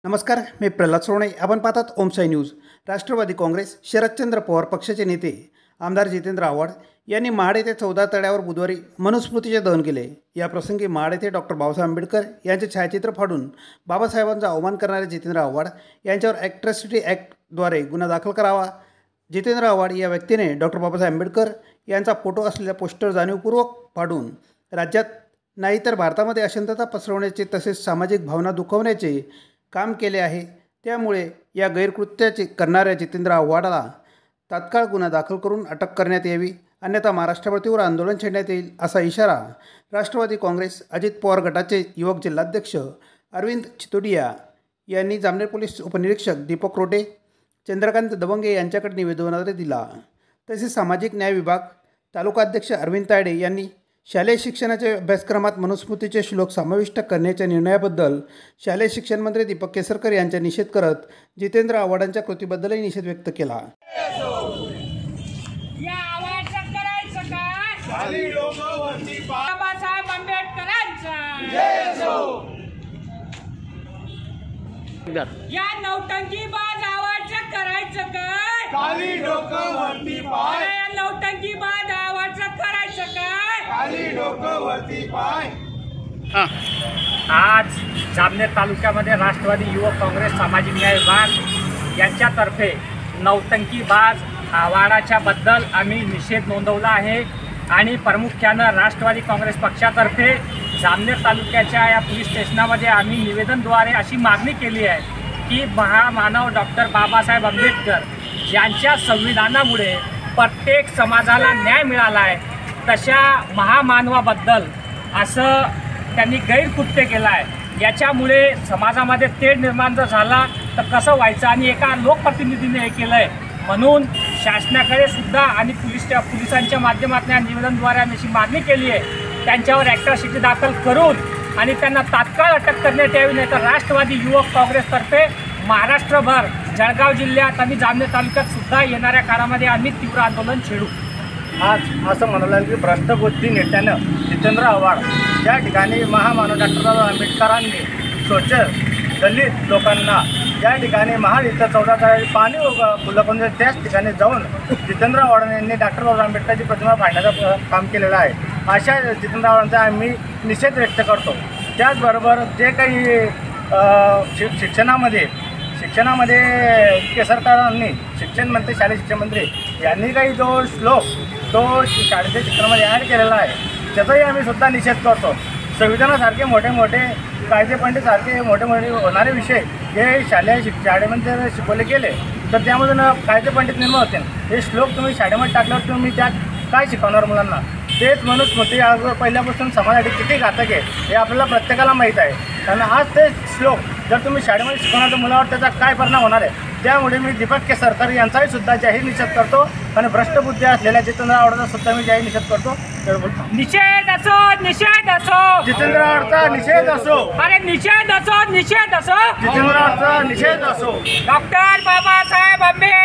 नमस्कार, मी प्रल्हाद सोने. आपण पाहतात ओमसाई न्यूज. राष्ट्रवादी काँग्रेस शरदचंद्र पवार पक्षाचे नेते आमदार जितेंद्र आव्हाड यांनी महाड येथे 14 तळ्यावर बुधवारी मनुस्मृतीचे दहन केले. या प्रसंगी महाड येथे डॉक्टर बाबासाहेब आंबेडकर यांचे छायाचित्र फाडून बाबासाहेबांचा अवमान करणारे जितेंद्र आव्हाड यांच्यावर ॲट्रॉसिटी ॲक्टद्वारे गुन्हा दाखल करावा. जितेंद्र आव्हाड या व्यक्तीने डॉक्टर बाबासाहेब आंबेडकर यांचा फोटो असलेल्या पोस्टर जाणीवपूर्वक फाडून राज्यात नाही तर भारतामध्ये अशांतता पसरवण्याचे तसेच सामाजिक भावना दुखवण्याचे काम केले आहे. त्यामुळे या गैरकृत्याचे करणाऱ्या जितेंद्र आव्हाडला तात्काळ गुन्हा दाखल करून अटक करण्यात यावी, अन्यथा महाराष्ट्रभर तीव्र आंदोलन छेडण्यात येईल, असा इशारा राष्ट्रवादी काँग्रेस अजित पवार गटाचे युवक जिल्हाध्यक्ष अरविंद चितोडिया यांनी जामनेर पोलीस उपनिरीक्षक दीपक रोटे, चंद्रकांत दबंगे यांच्याकडे निवेदनाद्वारे दिला. तसेच सामाजिक न्याय विभाग तालुकाध्यक्ष अरविंद तायडे यांनी शालेय शिक्षणाच्या अभ्यासक्रमात मनुस्मृतीचे श्लोक समाविष्ट करण्याच्या निर्णयाबद्दल शालेय शिक्षण मंत्री दीपक केसरकर यांचा निषेध करत जितेंद्र आव्हाडांच्या कृतीबद्दलही निषेध व्यक्त केला. बाबासाहेब आंबेडकरांचा या नौटंकी बाज आवाजचं करायचं काय? खाली डोकं वरती पाय. या नौटंकी बाज आवाजचं करायचं काय? खाली डोकं वरती पाय. आज जामनेर तालुक्यामध्ये राष्ट्रवादी युवक काँग्रेस सामाजिक न्याय विभाग यांच्यातर्फे नौटंकीबाज आव्हाडाच्या बद्दल आम्ही निषेध नोंदवला आहे आणि प्रामुख्यानं राष्ट्रवादी काँग्रेस पक्षातर्फे जामनेर तालुक्याच्या या पोलीस स्टेशनामध्ये आम्ही निवेदनद्वारे अशी मागणी केली आहे की महामानव डॉक्टर बाबासाहेब आंबेडकर यांच्या संविधानामुळे प्रत्येक समाजाला न्याय मिळाला आहे, तशा महामानवाबद्दल असं त्यांनी गैरकृत्य केलं आहे. याच्यामुळे समाजामध्ये तेढ निर्माण जर झाला तर कसं व्हायचं आणि एका लोकप्रतिनिधीने हे केलं आहे. म्हणून शासनाकडे सुद्धा आणि पोलिसांच्या माध्यमातून या निवेदनद्वारे आम्ही अशी मागणी केली आहे, त्यांच्यावर ॲट्रॉसिटी दाखल करून आणि त्यांना तात्काळ अटक करण्यात यावी, नाही तर राष्ट्रवादी युवक काँग्रेसतर्फे महाराष्ट्रभर जळगाव जिल्ह्यात आणि जामनेर तालुक्यात सुद्धा येणाऱ्या काळामध्ये आम्ही तीव्र आंदोलन छेडू. आज असं म्हणालं की भ्रष्टबुद्धी नेत्यानं जितेंद्र आव्हाड या ठिकाणी महामानव डॉक्टर बाबासाहेब आंबेडकरांनी शोषित दलित लोकांना या ठिकाणी महाड इथं 14 तळ्याची पाणी फुलं त्याच ठिकाणी जाऊन जितेंद्र आव्हाड यांनी डॉक्टर बाबासाहेब आंबेडकरची प्रतिमा फाडण्याचं काम केलेलं आहे. अशा जितेंद्र आव्हाडांचा आम्ही निषेध व्यक्त करतो. त्याचबरोबर जे काही शिक्षणामध्ये केसरकरांनी शिक्षण मंत्री शालेय शिक्षण मंत्री यांनी काही जो श्लोक तो शाळेच्या शिक्षणामध्ये ॲड केलेला आहे त्याचाही आम्ही सुद्धा निषेध करतो. संविधानासारखे मोठे मोठे कायदेपंडितसारखे मोठे मोठे होणारे विषय हे शाळेमध्ये जर शिकवले गेले तर त्यामधून कायदेपंडित निर्माण होते. हे श्लोक तुम्ही शाळेमध्ये टाकल्यावर तुम्ही त्यात काय शिकवणार मुलांना? तेच मनुस्मृती आज पहिल्यापासून समाजासाठी किती घातक आहे हे आपल्याला प्रत्येकाला माहीत आहे. आणि आज ते श्लोक जर तुम्ही शाळेमध्ये शिकवणार तर मुलावर त्याचा काय परिणाम होणार आहे? त्यामुळे मी दीपक केसरकर यांचाही सुद्धा जाहीर निषेध करतो आणि भ्रष्टबुद्धी असलेल्या जितेंद्र आव्हाडांचा सुद्धा मी जाहीर निषेध करतो. निषेध असो, निषेध असो, जितेंद्र आव्हाडचा निषेध असो. अरे निषेध असो, निषेध असो, जितेंद्र आव्हाडचा निषेध असो. डॉक्टर बाबासाहेब आंबेडकर